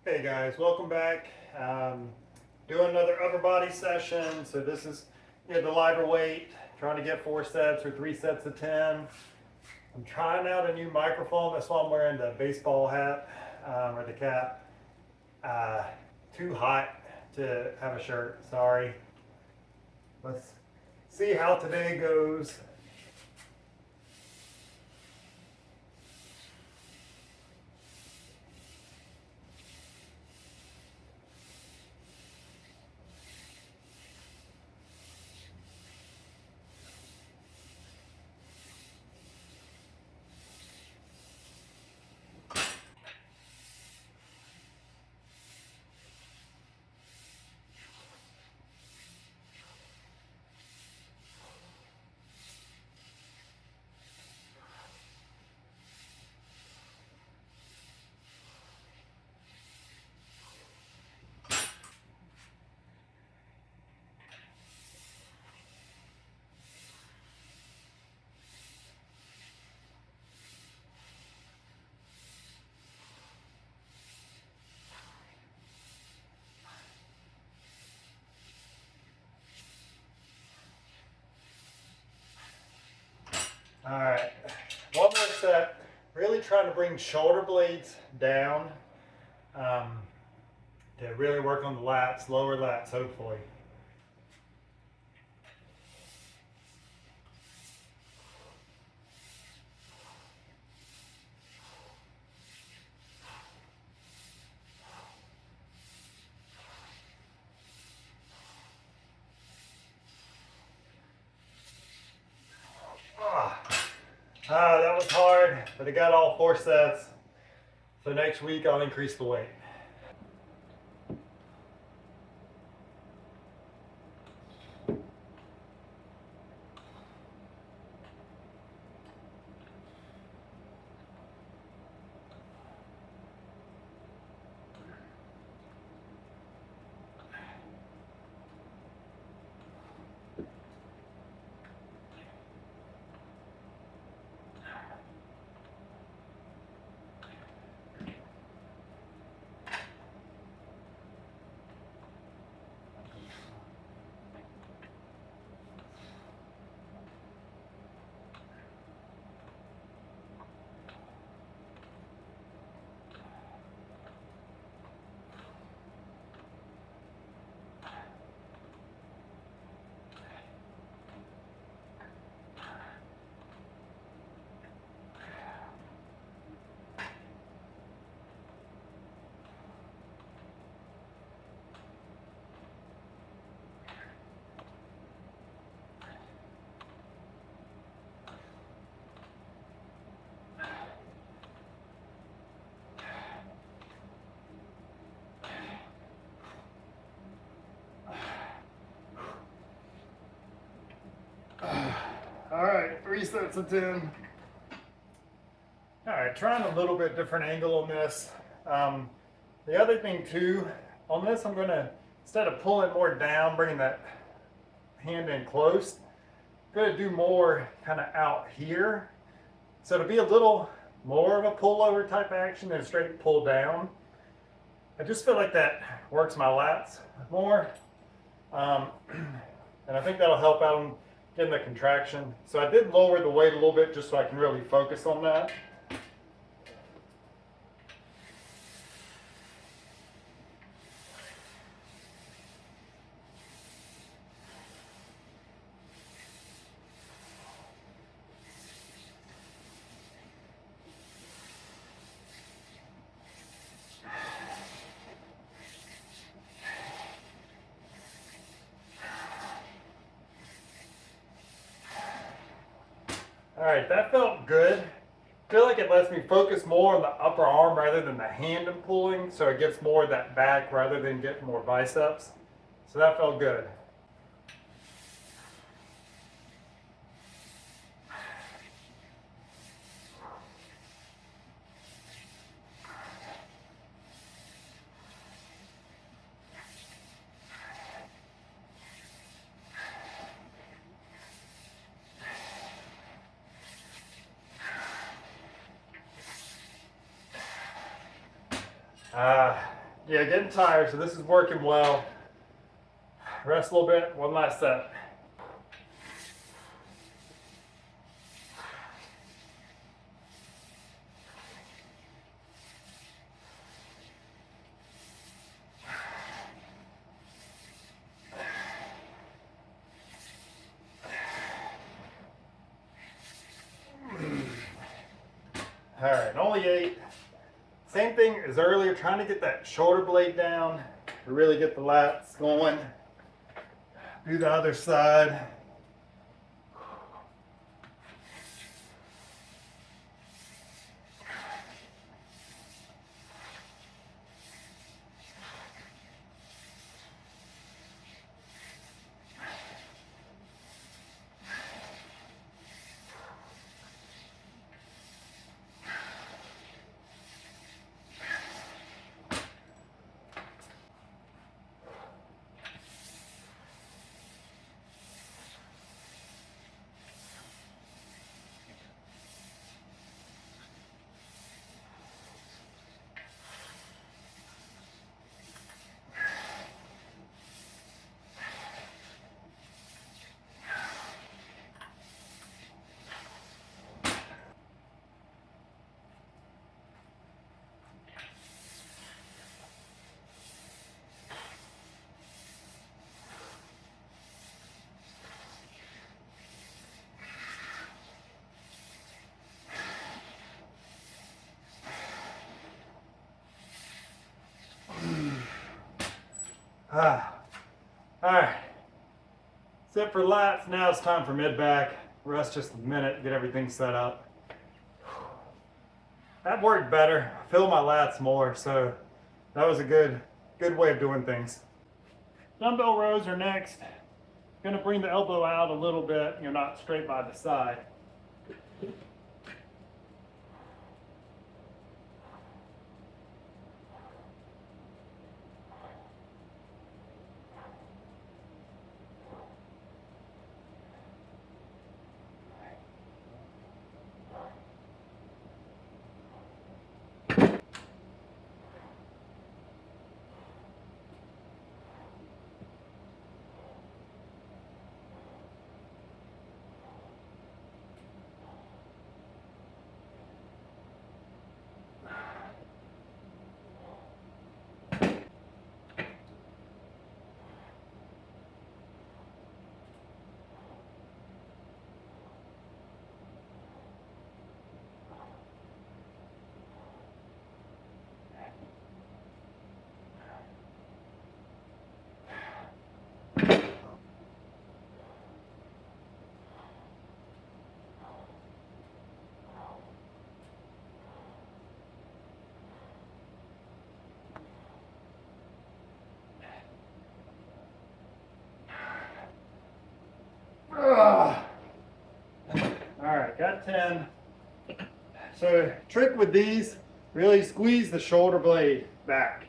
Hey guys, welcome back. Doing another upper body session. So this is the lighter weight, trying to get 4 sets or 3 sets of 10. I'm trying out a new microphone. That's why I'm wearing the baseball hat or the cap. Uh, Too hot to have a shirt. Sorry. Let's see how today goes. All right, one more set. Really trying to bring shoulder blades down um, to really work on the lats, lower lats, hopefully. That was hard, but I got all 4 sets. So next week I'll increase the weight. All right, 3 sets of 10. All right, trying a little bit different angle on this. The other thing too, on this I'm gonna, instead of pulling more down, bringing that hand in close, I'm gonna do more kind of out here. So to be a little more of a pullover type action than straight pull down. I just feel like that works my lats more. Um, and I think that'll help out in getting the contraction. So I did lower the weight a little bit just so I can really focus on that. All right, that felt good. I feel like it lets me focus more on the upper arm rather than the hand I'm pulling, so it gets more of that back rather than getting more biceps. So that felt good. Yeah, getting tired, so this is working well. Rest a little bit, one last set. All right, only 8. Same thing as earlier, trying to get that shoulder blade down to really get the lats going. Do the other side. All right, that's it for lats. Now it's time for mid-back. Rest just a minute, get everything set up. That worked better. I feel my lats more, so that was a good way of doing things. Dumbbell rows are next. Gonna bring the elbow out a little bit, you're not straight by the side. Ugh. All right, got 10. So trick with these, really squeeze the shoulder blade back.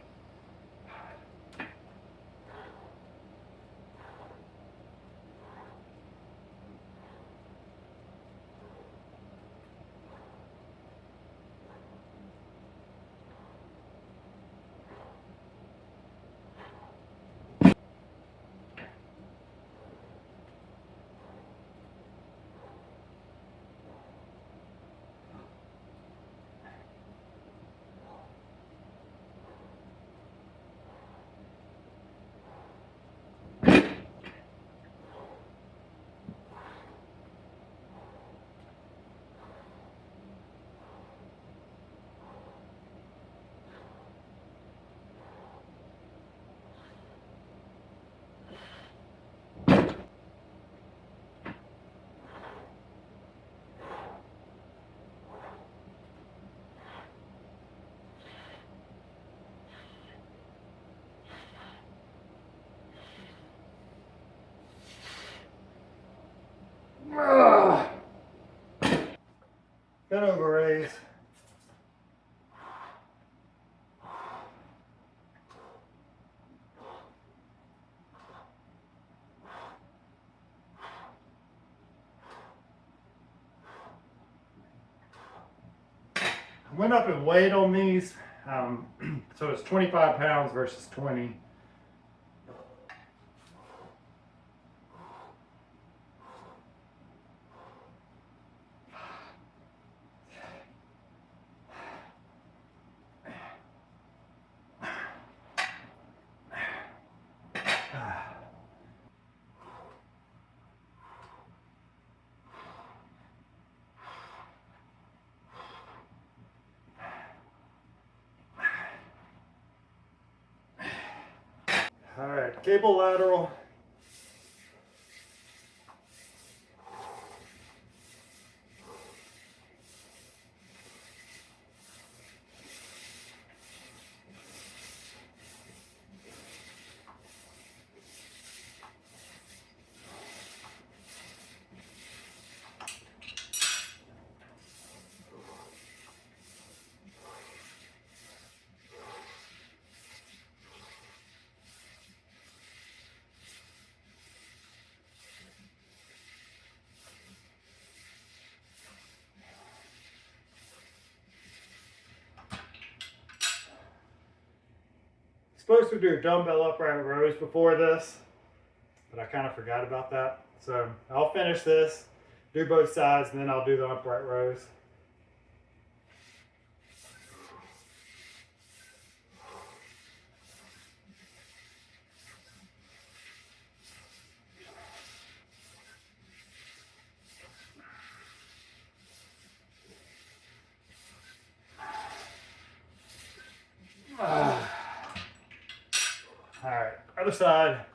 Ugh. Got over raise. Went up in weight on these. So it's 25 pounds versus 20. All right, cable lateral. Supposed to do dumbbell upright rows before this, but I kind of forgot about that. So I'll finish this, do both sides, and then I'll do the upright rows. All right, other side.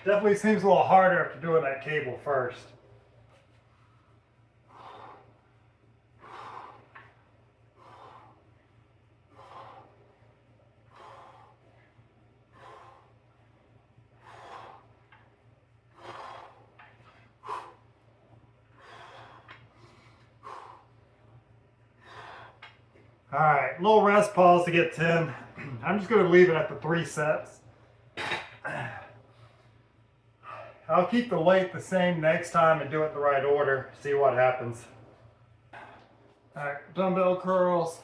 Definitely seems a little harder after doing that cable first. All right, little rest pause to get 10. I'm just going to leave it at the 3 sets. I'll keep the weight the same next time and do it in the right order, see what happens. All right, dumbbell curls.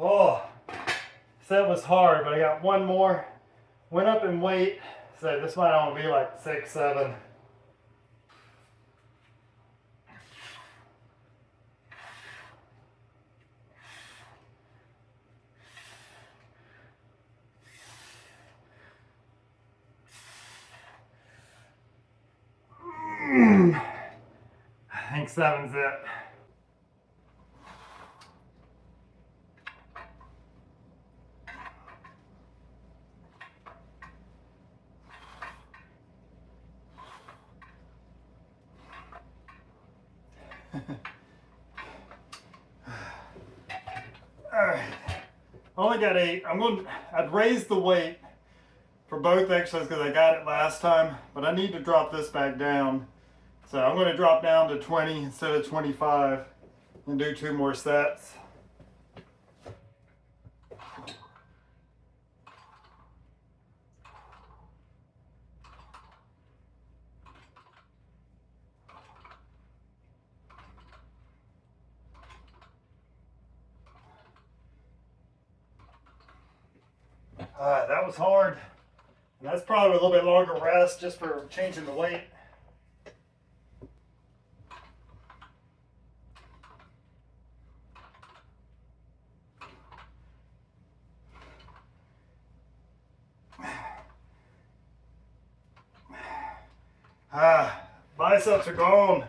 Oh, that was hard, but I got one more. Went up in weight, so this might only be like 6, 7. I think 7's it. Alright, only got 8. I'd raise the weight for both exercises because I got it last time, but I need to drop this back down So I'm going to drop down to 20 instead of 25 and do 2 more sets. That was hard. And that's probably a little bit longer rest just for changing the weight. Biceps are gone.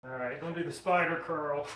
All right, gonna do the spider curl.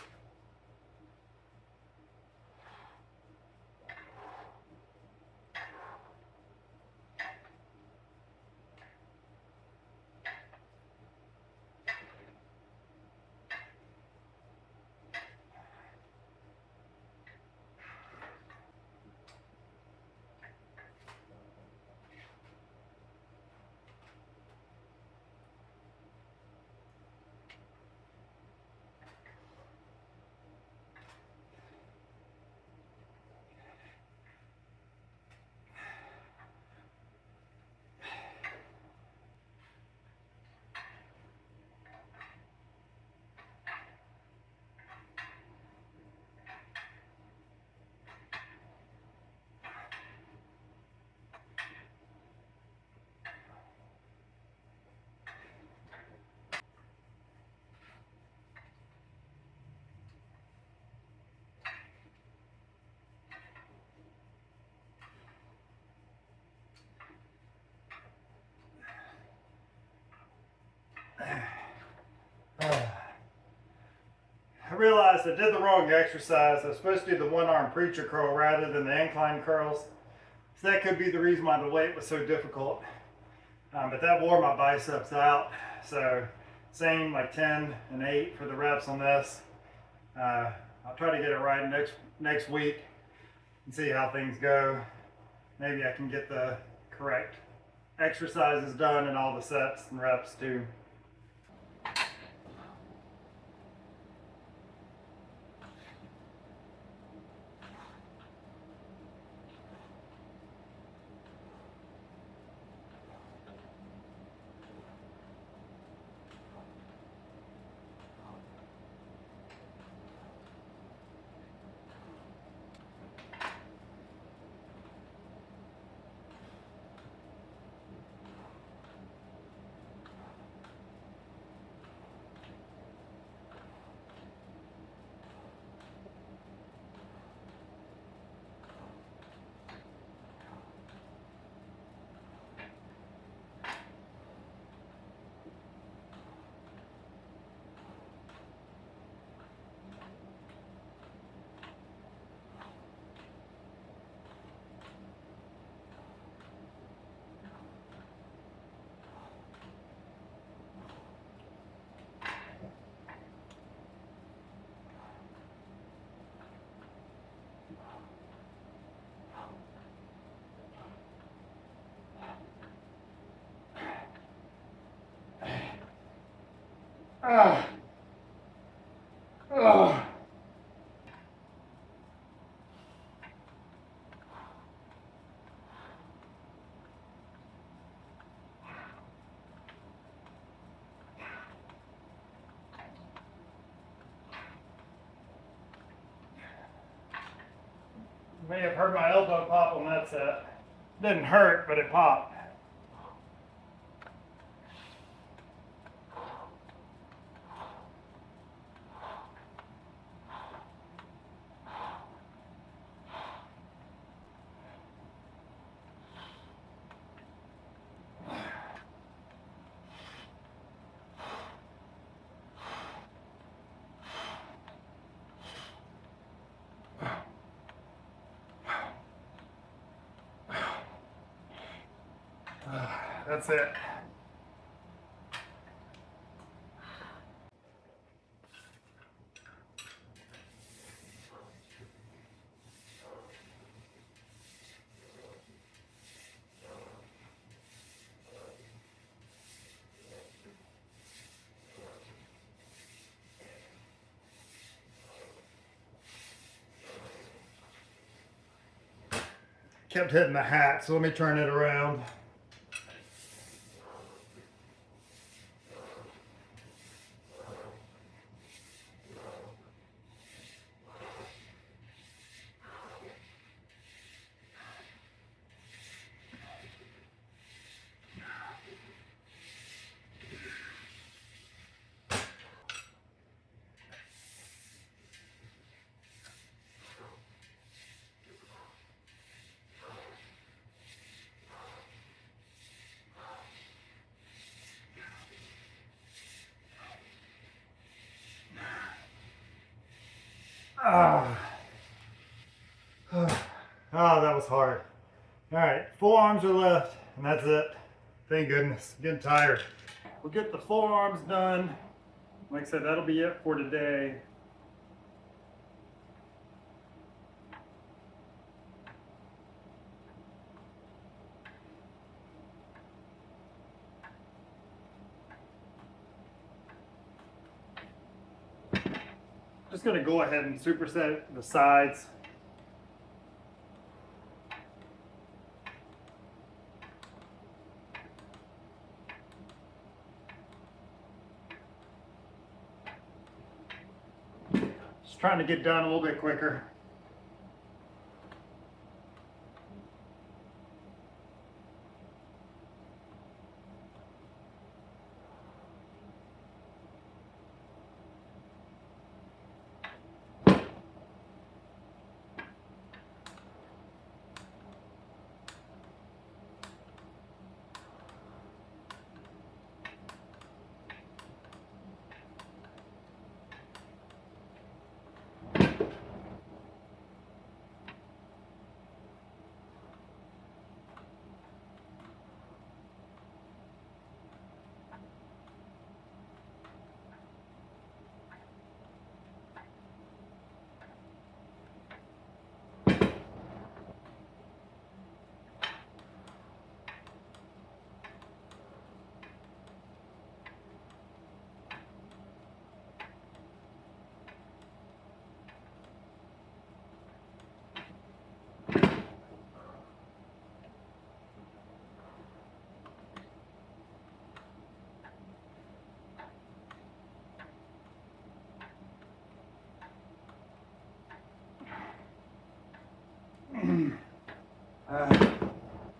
I realized I did the wrong exercise. I was supposed to do the one-arm preacher curl rather than the incline curls. So that could be the reason why the weight was so difficult. But that wore my biceps out. So same like 10 and 8 for the reps on this. I'll try to get it right next week and see how things go. Maybe I can get the correct exercises done and all the sets and reps too. Ah. Oh. You may have heard my elbow pop on that set. Didn't hurt, but it popped. That's it. kept hitting the hat, so let me turn it around. Ah. Oh, that was hard. All right, forearms are left, and that's it. Thank goodness. I'm getting tired. We'll get the forearms done. Like I said, that'll be it for today. Just gonna go ahead and superset the sides. Just trying to get done a little bit quicker.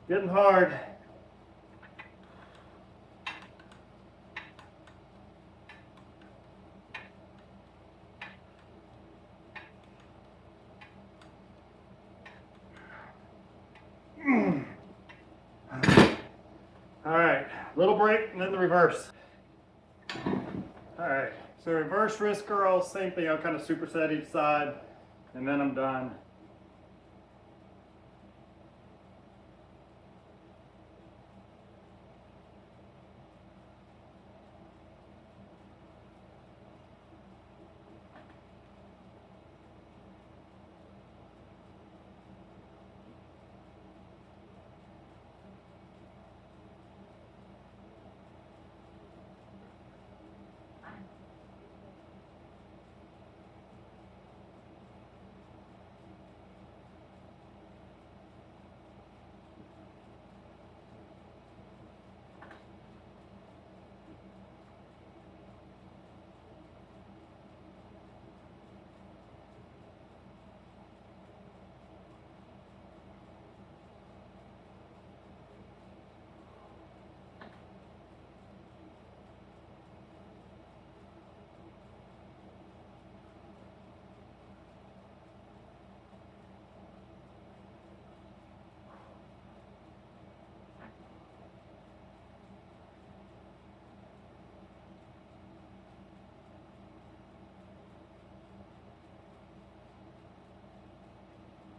Getting hard. All right, little break and then the reverse. All right, so reverse wrist curls, same thing. I'll kind of superset each side and then I'm done.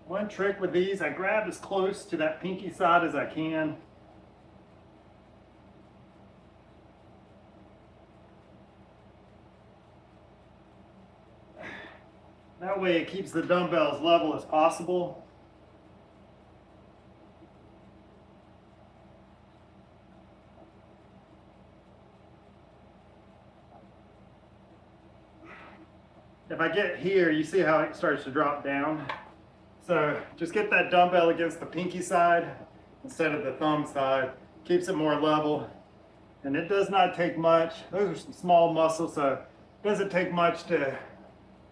One trick with these, I grab as close to that pinky side as I can. That way it keeps the dumbbell as level as possible. If I get here, you see how it starts to drop down? So just get that dumbbell against the pinky side instead of the thumb side. Keeps it more level. And it does not take much. Those are some small muscles, so it doesn't take much to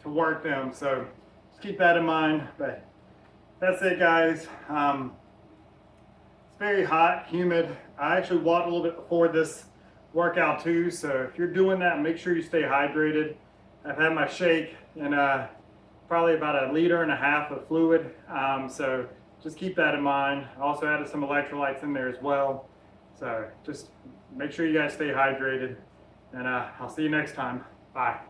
work them. So just keep that in mind. But that's it, guys. It's very hot, humid. I actually walked a little bit before this workout too. So if you're doing that, make sure you stay hydrated. I've had my shake and probably about 1.5 liters of fluid. So just keep that in mind. I also added some electrolytes in there as well. So just make sure you guys stay hydrated, and I'll see you next time. Bye.